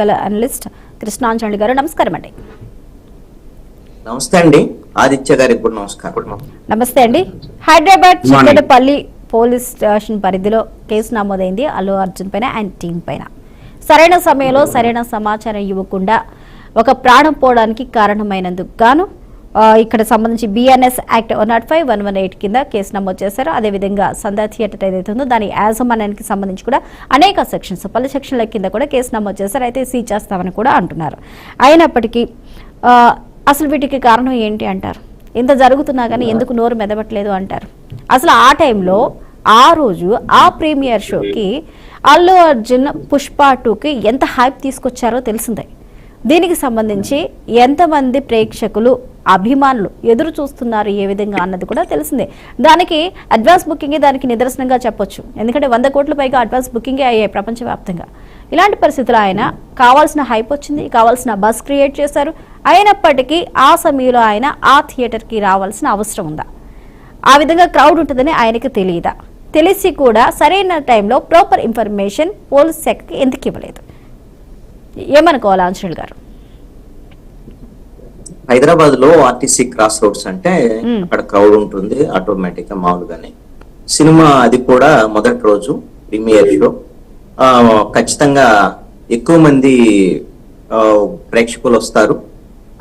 Analyst Krishnanjali గారు నమస్కారం అండి. నమస్తే అండి. ఆదిత్య గారికి కూడా నమస్కారం. నమస్తే అండి. హైదరాబాద్ చిక్కడపల్లి పోలీస్ స్టేషన్ పరిధిలో కేసు నమోదైంది అల్లు అర్జున్ పైన అండ్ టీం పైన. సరైన సమయంలో సరైన సమాచారం ఇవ్వకుండా ఒక ప్రాణం పోవడానికి కారణమైనందుకు గాను ఇక్కడ సంబంధించి బిఎన్ఎస్ యాక్ట్ 105, 118 కింద కేసు నమోదు చేశారు. అదేవిధంగా సంధ్యా థియేటర్ ఏదైతే ఉందో దాని యాజమాన్యానికి సంబంధించి కూడా అనేక సెక్షన్స్, పలు సెక్షన్ల కింద కూడా కేసు నమోదు చేశారు. అయితే సీజ్ చేస్తామని కూడా అంటున్నారు. అయినప్పటికీ అసలు వీటికి కారణం ఏంటి అంటారు? ఇంత జరుగుతున్నా కానీ ఎందుకు నోరు మెదపట్లేదు అంటారు? అసలు ఆ టైంలో ఆ రోజు ఆ ప్రీమియర్ షోకి అల్లు అర్జున్ పుష్ప 2కి ఎంత హైప్ తీసుకొచ్చారో తెలిసిందే. దీనికి సంబంధించి ఎంతమంది ప్రేక్షకులు, అభిమానులు ఎదురు చూస్తున్నారు ఏ విధంగా అన్నది కూడా తెలిసిందే. దానికి అడ్వాన్స్ బుకింగ్ దానికి నిదర్శనంగా చెప్పొచ్చు. ఎందుకంటే 100 కోట్ల పైగా అడ్వాన్స్ బుకింగే అయ్యాయి ప్రపంచవ్యాప్తంగా. ఇలాంటి పరిస్థితుల్లో ఆయన కావాల్సిన హైప్ వచ్చింది, కావాల్సిన బస్ క్రియేట్ చేశారు. అయినప్పటికీ ఆ సమయంలో ఆయన ఆ థియేటర్కి రావాల్సిన అవసరం ఉందా? ఆ విధంగా క్రౌడ్ ఉంటుందని ఆయనకి తెలియదా? తెలిసి కూడా సరైన టైంలో ప్రాపర్ ఇన్ఫర్మేషన్ పోలీస్ శాఖకి ఎందుకు ఇవ్వలేదు? ఏమనుకోవాలి ఆంజనేయులు గారు? హైదరాబాద్ లో ఆర్టీసీ క్రాస్ రోడ్స్ అంటే అక్కడ క్రౌడ్ ఉంటుంది ఆటోమేటిక్ గా మామూలుగానే. సినిమా అది కూడా మొదటి రోజు ప్రీమియర్ షో, ఖచ్చితంగా ఎక్కువ మంది ప్రేక్షకులు వస్తారు.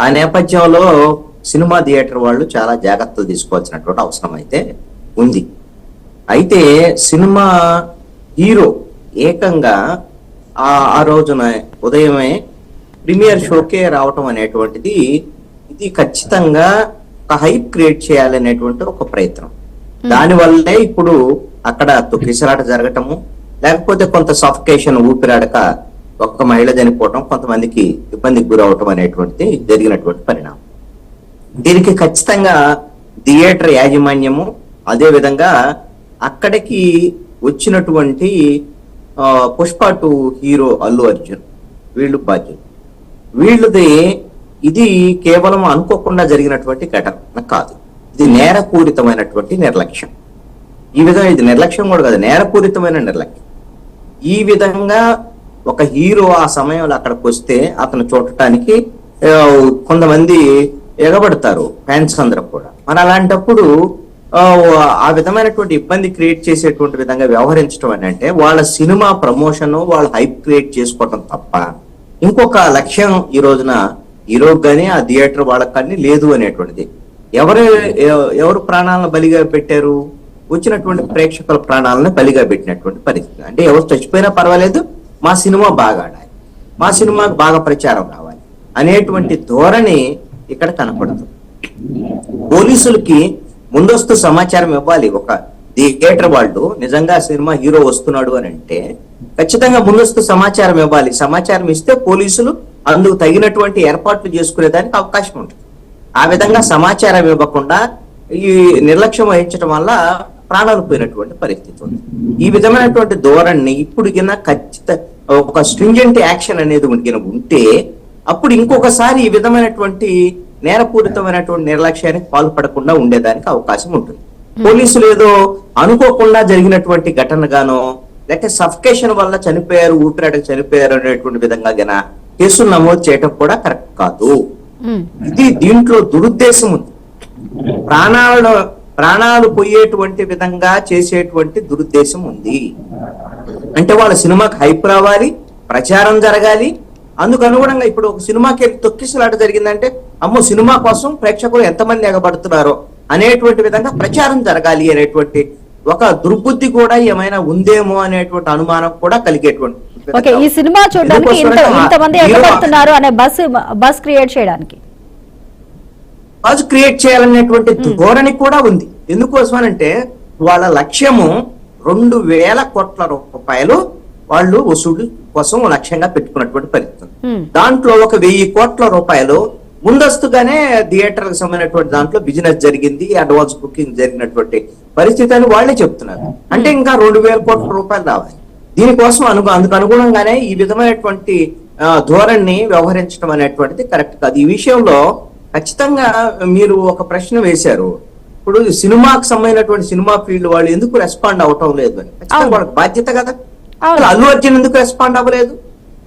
ఆ నేపథ్యంలో సినిమా థియేటర్ వాళ్ళు చాలా జాగ్రత్తలు తీసుకోవాల్సినటువంటి అవసరం అయితే ఉంది. అయితే సినిమా హీరో ఏకంగా ఆ రోజున ఉదయమే ప్రీమియర్ షోకే రావటం అనేటువంటిది ఇది ఖచ్చితంగా ఒక హైప్ క్రియేట్ చేయాలనేటువంటి ఒక ప్రయత్నం. దానివల్లే ఇప్పుడు అక్కడ తొక్కిసలాట జరగటము, లేకపోతే కొంత సఫికేషన్, ఊపిరాడక ఒక్క మహిళ చనిపోవటం, కొంతమందికి ఇబ్బందికి గురవటం అనేటువంటిది జరిగినటువంటి పరిణామం. దీనికి ఖచ్చితంగా థియేటర్ యాజమాన్యము, అదే విధంగా అక్కడికి వచ్చినటువంటి పుష్ప 2 హీరో అల్లు అర్జున్ వీళ్ళు బాధ్యులు. వీళ్ళది ఇది కేవలం అనుకోకుండా జరిగినటువంటి ఘటన కాదు. ఇది నేరపూరితమైనటువంటి నిర్లక్ష్యం. ఈ విధంగా ఇది నిర్లక్ష్యం కూడా కాదు, నేరపూరితమైన నిర్లక్ష్యం. ఈ విధంగా ఒక హీరో ఆ సమయంలో అక్కడికి వస్తే అతను చూడటానికి కొంతమంది ఎగబడతారు, ఫ్యాన్స్ అందరూ కూడా. మరి అలాంటప్పుడు ఆ విధమైనటువంటి ఇబ్బంది క్రియేట్ చేసేటువంటి విధంగా వ్యవహరించడం అని అంటే వాళ్ళ సినిమా ప్రమోషన్, వాళ్ళ హైప్ క్రియేట్ చేసుకోవటం తప్ప ఇంకొక లక్ష్యం ఈ రోజున హీరోకి కానీ ఆ థియేటర్ వాళ్ళకి కానీ లేదు అనేటువంటిది. ఎవరు ప్రాణాలను బలిగా పెట్టారు? వచ్చినటువంటి ప్రేక్షకుల ప్రాణాలను బలిగా పెట్టినటువంటి పరిస్థితి. అంటే ఎవరు చచ్చిపోయినా పర్వాలేదు, మా సినిమా బాగా ఆడాలి, మా సినిమాకు బాగా ప్రచారం రావాలి అనేటువంటి ధోరణి ఇక్కడ కనపడదు. పోలీసులకి ముందస్తు సమాచారం ఇవ్వాలి. ఒక థియేటర్ వాళ్ళు నిజంగా సినిమా హీరో వస్తున్నాడు అని అంటే ఖచ్చితంగా ముందస్తు సమాచారం ఇవ్వాలి. సమాచారం ఇస్తే పోలీసులు అందుకు తగినటువంటి ఏర్పాట్లు చేసుకునేదానికి అవకాశం ఉంటుంది. ఆ విధంగా సమాచారం ఇవ్వకుండా ఈ నిర్లక్ష్యం వహించడం వల్ల ప్రాణాలు పోయినటువంటి పరిస్థితి ఉంది. ఈ విధమైనటువంటి ధోరణి ఇప్పుడు ఒక స్ట్రింజెంట్ యాక్షన్ అనేది ఉంటే అప్పుడు ఇంకొకసారి ఈ విధమైనటువంటి నేరపూరితమైనటువంటి నిర్లక్ష్యానికి పాల్పడకుండా ఉండేదానికి అవకాశం ఉంటుంది. పోలీసులు ఏదో అనుకోకుండా జరిగినటువంటి ఘటనగానో, లేకపోతే సఫికేషన్ వల్ల చనిపోయారు, ఊపిరాటకు చనిపోయారు అనేటువంటి విధంగా గన కేసులు నమోదు చేయటం కూడా కరెక్ట్ కాదు. ఇది దీంట్లో దురుద్దేశం ఉంది. ప్రాణాలు పోయేటువంటి విధంగా చేసేటువంటి దురుద్దేశం ఉంది. అంటే వాళ్ళ సినిమాకి హైప్ రావాలి, ప్రచారం జరగాలి. అందుకు అనుగుణంగా ఇప్పుడు ఒక సినిమాకి తొక్కిసలాట జరిగిందంటే అమ్మో సినిమా కోసం ప్రేక్షకులు ఎంతమంది ఎగబడుతున్నారో అనేటువంటి విధంగా ప్రచారం జరగాలి అనేటువంటి ఒక దుర్బుద్ధి కూడా ఏమైనా ఉందేమో అనేటువంటి అనుమానం కూడా కలిగేటువంటి. ఈ సినిమా చూడడానికి ఇంతమంది ఎగబడుతున్నారు అనే బస్ క్రియేట్ చేయడానికి, బస్ క్రియేట్ చేయాలనేటువంటి ధోరణి కూడా ఉంది. ఎందుకోసమనంటే వాళ్ళ లక్ష్యము 2,000 కోట్ల రూపాయలు వాళ్ళు వసూలు కోసం లక్ష్యంగా పెట్టుకున్నటువంటి పరిస్థితి. దాంట్లో 1,000 కోట్ల రూపాయలు ముందస్తుగానే థియేటర్లకు సంబంధించినటువంటి దాంట్లో బిజినెస్ జరిగింది, అడ్వాన్స్ బుకింగ్ జరిగినటువంటి పరిస్థితి అని వాళ్ళే చెప్తున్నారు. అంటే ఇంకా 2,000 కోట్ల రూపాయలు రావాలి. దీనికోసం అందుకు అనుగుణంగానే ఈ విధమైనటువంటి ధోరణి వ్యవహరించడం అనేటువంటిది కరెక్ట్ కాదు. ఈ విషయంలో ఖచ్చితంగా మీరు ఒక ప్రశ్న వేశారు. ఇప్పుడు సినిమాకు సంబంధించినటువంటి సినిమా ఫీల్డ్ వాళ్ళు ఎందుకు రెస్పాండ్ అవటం లేదు అని. ఖచ్చితంగా వాళ్ళకి బాధ్యత కదా. అల్లు అర్జున్ ఎందుకు రెస్పాండ్ అవ్వలేదు?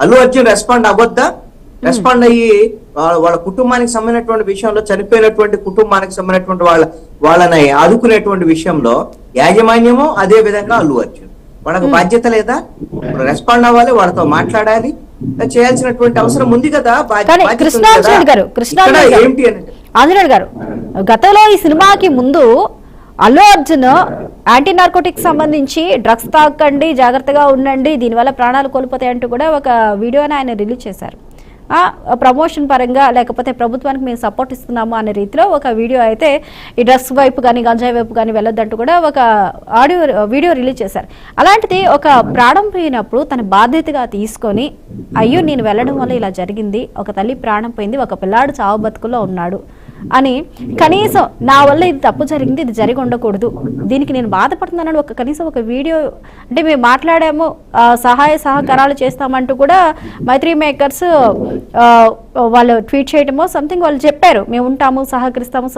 అల్లు అర్జున్ రెస్పాండ్ అవ్వద్దా? రెస్పాండ్ అయ్యి వాళ్ళ కుటుంబానికి సంబంధించినటువంటి విషయంలో, చనిపోయినటువంటి కుటుంబానికి సంబంధించినటువంటి వాళ్ళని ఆదుకునేటువంటి విషయంలో యాజమాన్యము, అదే విధంగా అల్లు అర్జున్ వాళ్ళకు బాధ్యత లేదా? రెస్పాండ్ అవ్వాలి, వాళ్ళతో మాట్లాడాలి, చేయాల్సినటువంటి అవసరం ఉంది కదా. ఏంటి అంటే ఆంజనేయుడు గారు, గతంలో ఈ సినిమాకి ముందు అల్లు అర్జున్ యాంటీ నార్కోటిక్స్ సంబంధించి డ్రగ్స్ తాకండి, జాగ్రత్తగా ఉండండి, దీనివల్ల ప్రాణాలు కోల్పోతాయి అంటూ కూడా ఒక వీడియోని ఆయన రిలీజ్ చేశారు. ప్రమోషన్ పరంగా, లేకపోతే ప్రభుత్వానికి మేము సపోర్ట్ ఇస్తున్నాము అనే రీతిలో ఒక వీడియో అయితే, ఈ డ్రగ్స్ వైపు కానీ గంజాయి వైపు కానీ వెళ్ళొద్దంటూ కూడా ఒక వీడియో రిలీజ్ చేశారు. అలాంటిది ఒక ప్రాణం పోయినప్పుడు తన బాధ్యతగా తీసుకొని, అయ్యో నేను వెళ్ళడం వల్ల ఇలా జరిగింది, ఒక తల్లి ప్రాణం పోయింది, ఒక పిల్లాడు చావు బతుకుల్లో ఉన్నాడు అని, కనీసం నా వల్ల ఇది తప్పు జరిగింది, ఇది జరిగి ఉండకూడదు, దీనికి నేను బాధపడుతున్నానని కనీసం ఒక వీడియో, అంటే మేము మాట్లాడాము, సహాయ సహకారాలు చేస్తామంటూ కూడా మైత్రి మేకర్స్ వాళ్ళు ట్వీట్ చేయడమో సంథింగ్ వాళ్ళు చెప్పారు, మేము ఉంటాము, సహకరిస్తాము,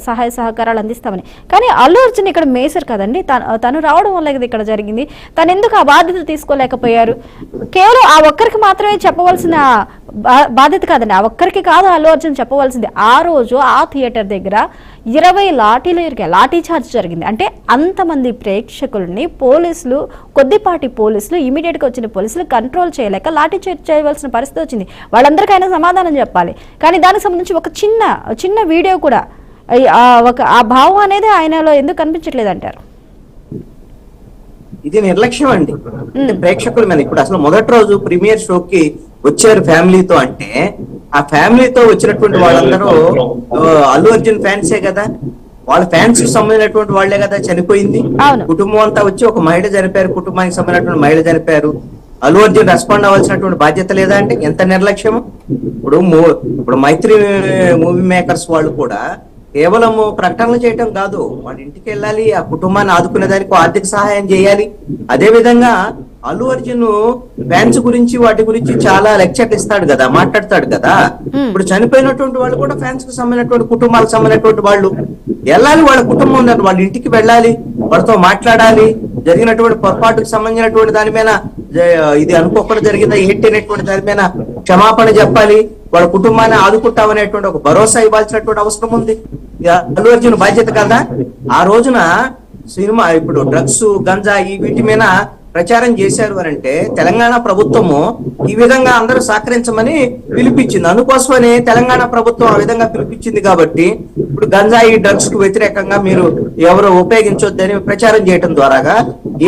సహాయ సహకారాలు అందిస్తామని. కానీ అల్లు అర్జున్ ఇక్కడ మేసర్ కదండి, తను రావడం వల్ల ఇది ఇక్కడ జరిగింది. తను ఎందుకు ఆ బాధ్యత తీసుకోలేకపోయారు? కేవలం ఆ ఒక్కరికి మాత్రమే చెప్పవలసిన బాధ్యత కాదండి, ఆ ఒక్కరికి కాదు అల్లు అర్జున్ చెప్పవలసింది. ఆ రోజు ఆ థియేటర్ దగ్గర 20 లాఠీ చార్జ్ జరిగింది. అంటే అంతమంది ప్రేక్షకుల్ని పోలీసులు, కొద్దిపాటి పోలీసులు, ఇమీడియట్ గా వచ్చిన పోలీసులు కంట్రోల్ చేయలేక లాఠీ చార్జ్ చేయవలసిన పరిస్థితి వచ్చింది. వాళ్ళందరికీ ఆయన సమాధానం చెప్పాలి, కానీ దానికి సంబంధించి ఒక చిన్న వీడియో కూడా, ఆ భావం అనేది ఆయనలో ఎందుకు కనిపించట్లేదు అంటారు? ఇది నిర్లక్ష్యం అండి. అంటే ప్రేక్షకుల మీద ఇప్పుడు అసలు మొదటి రోజు ప్రీమియర్ షోకి వచ్చారు ఫ్యామిలీతో, అంటే ఆ ఫ్యామిలీతో వచ్చినటువంటి వాళ్ళందరూ అల్లు అర్జున్ ఫ్యాన్సే కదా, వాళ్ళ ఫ్యాన్స్ కి సంబంధించినటువంటి వాళ్లే కదా చనిపోయింది. కుటుంబం అంతా వచ్చి ఒక మహిళ చనిపోయారు, కుటుంబానికి సంబంధించినటువంటి మహిళ చనిపోయారు. అల్లు అర్జున్ రెస్పాండ్ అవ్వాల్సినటువంటి బాధ్యత లేదా అంటే ఎంత నిర్లక్ష్యము. ఇప్పుడు మైత్రి మూవీ మేకర్స్ వాళ్ళు కూడా కేవలము ప్రకటనలు చేయటం కాదు, వాళ్ళ ఇంటికి వెళ్ళాలి, ఆ కుటుంబాన్ని ఆదుకునే దానికి ఆర్థిక సహాయం చేయాలి. అదే విధంగా అల్లు అర్జున్ ఫ్యాన్స్ గురించి, వాటి గురించి చాలా లెక్చర్లు ఇస్తాడు కదా, మాట్లాడతాడు కదా. ఇప్పుడు చనిపోయినటువంటి వాళ్ళు కూడా ఫ్యాన్స్ కు సంబంధించినటువంటి, కుటుంబాలకు సంబంధించినటువంటి వాళ్ళు వెళ్ళాలి, వాళ్ళ కుటుంబం ఉన్నట్టు వాళ్ళ ఇంటికి వెళ్ళాలి, వాళ్ళతో మాట్లాడాలి, జరిగినటువంటి పొరపాటుకు సంబంధించినటువంటి దాని మీద ఇది అనుకోకుండా జరిగిందా ఏంటి అనేటువంటి దాని మీద క్షమాపణ చెప్పాలి, వాళ్ళ కుటుంబాన్ని ఆదుకుంటామనేటువంటి ఒక భరోసా ఇవ్వాల్సినటువంటి అవసరం ఉంది. అల్లు అర్జున్ బాధ్యత కదా. ఆ రోజున సినిమా ఇప్పుడు డ్రగ్స్, గంజా వీటి మీద ప్రచారం చేశారు అని అంటే తెలంగాణ ప్రభుత్వము ఈ విధంగా అందరూ సహకరించమని పిలిపించింది. అందుకోసమని తెలంగాణ ప్రభుత్వం ఆ విధంగా పిలిపించింది కాబట్టి ఇప్పుడు గంజాయి, డ్రగ్స్ కు వ్యతిరేకంగా మీరు ఎవరు ఉపయోగించొద్దని ప్రచారం చేయడం ద్వారాగా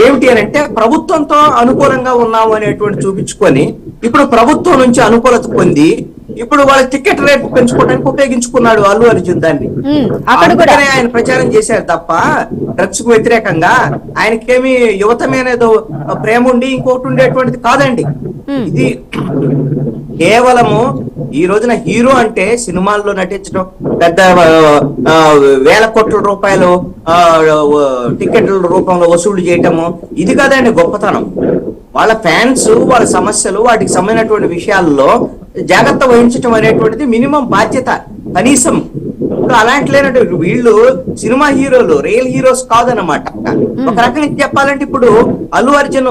ఏమిటి అని అంటే ప్రభుత్వంతో అనుకూలంగా ఉన్నాము అనేటువంటి చూపించుకొని, ఇప్పుడు ప్రభుత్వం నుంచి అనుకూలత పొంది ఇప్పుడు వాళ్ళ టికెట్ రేట్ పెంచుకోవడానికి ఉపయోగించుకున్నాడు అల్లు అర్జున్ దాన్ని. అందుకనే ఆయన ప్రచారం చేశారు తప్ప డ్రగ్స్ కు వ్యతిరేకంగా ఆయనకేమి యువత మీద ప్రేమ ఉండి ఇంకోటి ఉండేటువంటిది కాదండి. ఇది కేవలము ఈ రోజున హీరో అంటే సినిమాల్లో నటించడం, పెద్ద వేల కోట్ల రూపాయలు టికెట్ల రూపంలో వసూలు చేయటము, ఇది కాదండి గొప్పతనం. వాళ్ళ ఫ్యాన్స్, వాళ్ళ సమస్యలు, వాటికి సంబంధించినటువంటి విషయాల్లో జాగ్రత్త వహించడం అనేటువంటిది మినిమం బాధ్యత కనీసం. ఇప్పుడు అలాంటి లేనట్టు వీళ్ళు సినిమా హీరోలు, రియల్ హీరోస్ కాదనమాట. ఒక రకంగా చెప్పాలంటే ఇప్పుడు అల్లు అర్జున్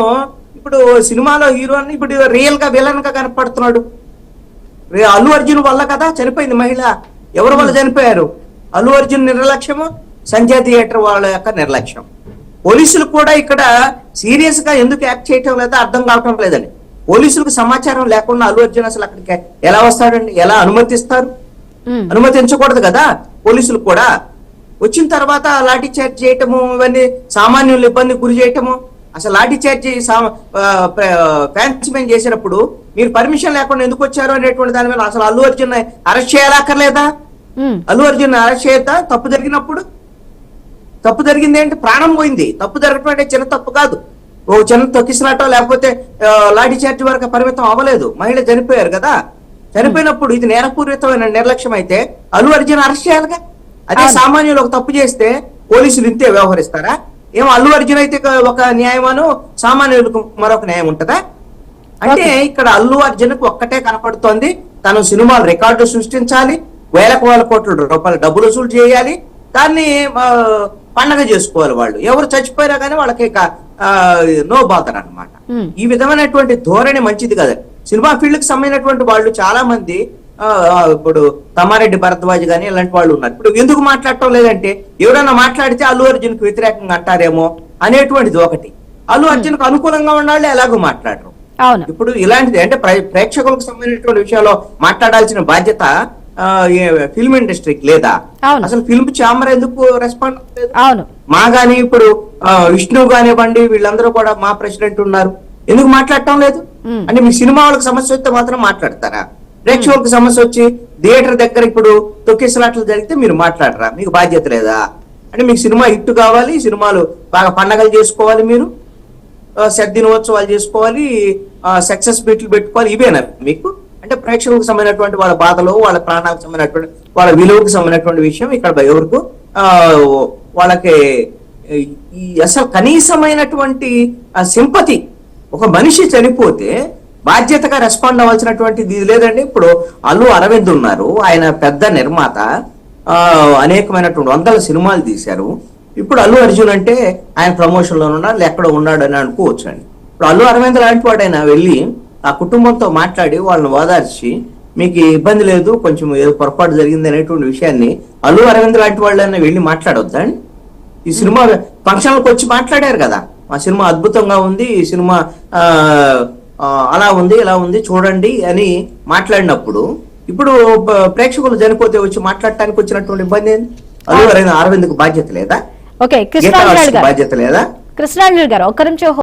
ఇప్పుడు సినిమాలో హీరో అని ఇప్పుడు రియల్ గా విలన్ గా కనపడుతున్నాడు. అల్లు అర్జున్ వల్ల కదా చనిపోయింది మహిళ. ఎవరి వల్ల చనిపోయారు? అల్లు అర్జున్ నిర్లక్ష్యము, సంజయ్ థియేటర్ వాళ్ళ యొక్క నిర్లక్ష్యం. పోలీసులు కూడా ఇక్కడ సీరియస్ గా ఎందుకు యాక్ట్ చేయటం లేదో అర్థం కావటం లేదండి. పోలీసులకు సమాచారం లేకుండా అల్లు అర్జున్ అసలు అక్కడికి ఎలా వస్తాడండి? ఎలా అనుమతిస్తారు? అనుమతించకూడదు కదా. పోలీసులు కూడా వచ్చిన తర్వాత లాఠీ చార్జ్ చేయటము, ఇవన్నీ సామాన్యులు ఇబ్బంది గురి చేయటము. అసలు లాఠీ చార్జ్ ఫ్యాన్స్ మెన్ చేసినప్పుడు మీరు పర్మిషన్ లేకుండా ఎందుకు వచ్చారు అనేటువంటి దాని మీద అసలు అల్లు అర్జున్ అరెస్ట్ చేయాలక్కర్లేదా? అల్లు అర్జున్ అరెస్ట్ చేయద్దా? తప్పు జరిగినప్పుడు తప్పు జరిగింది ఏంటి? ప్రాణం పోయింది. తప్పు జరగటం అంటే చిన్న తప్పు కాదు. ఓ చిన్న తొక్కిసినట్టో లేకపోతే లాఠీ చార్జ్ వరకు పరిమితం అవ్వలేదు. మహిళ చనిపోయారు కదా. చనిపోయినప్పుడు ఇది నేరపూరితమైన నిర్లక్ష్యం అయితే అల్లు అర్జున్ అరెస్ట్ చేయాలిగా. అదే సామాన్యులు ఒక తప్పు చేస్తే పోలీసులు ఇంతే వ్యవహరిస్తారా? ఏమో అల్లు అర్జున్ అయితే ఒక న్యాయమాను, సామాన్యులకు మరొక న్యాయం ఉంటుందా? అంటే ఇక్కడ అల్లు అర్జున్కు ఒక్కటే కనపడుతోంది, తను సినిమాలు రికార్డు సృష్టించాలి, వేల కోట్ల రూపాయలు డబ్బులు వసూలు చేయాలి, దాన్ని పండగ చేసుకోవాలి. వాళ్ళు ఎవరు చచ్చిపోయారా కానీ వాళ్ళకి నో బాధర్ అన్నమాట. ఈ విధమైనటువంటి ధోరణి మంచిది కదా. సినిమా ఫీల్డ్ కి సంబంధించినటువంటి వాళ్ళు చాలా మంది ఇప్పుడు తమ్మారెడ్డి భరద్వాజ్ గాని ఇలాంటి వాళ్ళు ఉన్నారు. ఇప్పుడు ఎందుకు మాట్లాడటం లేదంటే ఎవరైనా మాట్లాడితే అల్లు అర్జున్ కు వ్యతిరేకంగా అంటారేమో అనేటువంటిది ఒకటి. అల్లు అర్జున్ కు అనుకూలంగా ఉన్న వాళ్ళు ఎలాగో మాట్లాడరు. ఇప్పుడు ఇలాంటిది అంటే ప్రేక్షకులకు సంబంధించినటువంటి విషయాల్లో మాట్లాడాల్సిన బాధ్యత ఫిల్మ్ ఇండస్ట్రీకి లేదా? అసలు ఫిల్మ్ ఛాంబర్ ఎందుకు రెస్పాండ్ లేదు? మా గాని ఇప్పుడు విష్ణు కానివ్వండి, వీళ్ళందరూ కూడా మా ప్రెసిడెంట్ ఉన్నారు, ఎందుకు మాట్లాడటం లేదు? అంటే మీ సినిమా వాళ్ళకి సమస్య వస్తే మాత్రం మాట్లాడతారా? ప్రేక్షకులకు సమస్య వచ్చి థియేటర్ దగ్గర ఇప్పుడు తొక్కిసలాట్లు జరిగితే మీరు మాట్లాడరా? మీకు బాధ్యత లేదా? అంటే మీకు సినిమా హిట్ కావాలి, సినిమాలు బాగా పండగలు చేసుకోవాలి, మీరు దినోత్సవాలు చేసుకోవాలి, సక్సెస్ మీట్లు పెట్టుకోవాలి, ఇవేనా మీకు? అంటే ప్రేక్షకులకు సంబంధించినటువంటి వాళ్ళ బాధలు, వాళ్ళ ప్రాణాలకు సంబంధించినటువంటి వాళ్ళ విలువకు సంబంధించినటువంటి విషయం ఇక్కడ ఎవరికి వాళ్ళకి అసలు కనీసమైనటువంటి సింపతి. ఒక మనిషి చనిపోతే బాధ్యతగా రెస్పాండ్ అవ్వాల్సినటువంటిది ఇది లేదండి. ఇప్పుడు అల్లు అరవింద్ ఉన్నారు, ఆయన పెద్ద నిర్మాత, అనేకమైనటువంటి 100 సినిమాలు తీశారు. ఇప్పుడు అల్లు అర్జున్ అంటే ఆయన ప్రమోషన్ లో ఉన్నాడు, ఎక్కడ ఉన్నాడు అని అనుకోవచ్చు అండి. ఇప్పుడు అల్లు అరవింద్ లాంటి వాడైనా వెళ్ళి ఆ కుటుంబంతో మాట్లాడి వాళ్ళని ఓదార్చి మీకు ఇబ్బంది లేదు, కొంచెం ఏదో పొరపాటు జరిగింది అనేటువంటి విషయాన్ని అల్లు అరవింద్ లాంటి వాళ్ళైనా వెళ్ళి మాట్లాడొద్దండి. ఈ సినిమా ఫంక్షన్లకు వచ్చి మాట్లాడారు కదా, మా సినిమా అద్భుతంగా ఉంది, ఈ సినిమా అలా ఉంది ఇలా ఉంది చూడండి అని మాట్లాడినప్పుడు ఇప్పుడు ప్రేక్షకులు చనిపోతే వచ్చి మాట్లాడటానికి వచ్చినటువంటి ఇబ్బంది ఏంది? అల్లు అరవింద్ బాధ్యత లేదా? ఓకే, కృష్ణాంజలి బాధ్యత లేదా? కృష్ణాంజలి గారు ఒక్క నిమిషం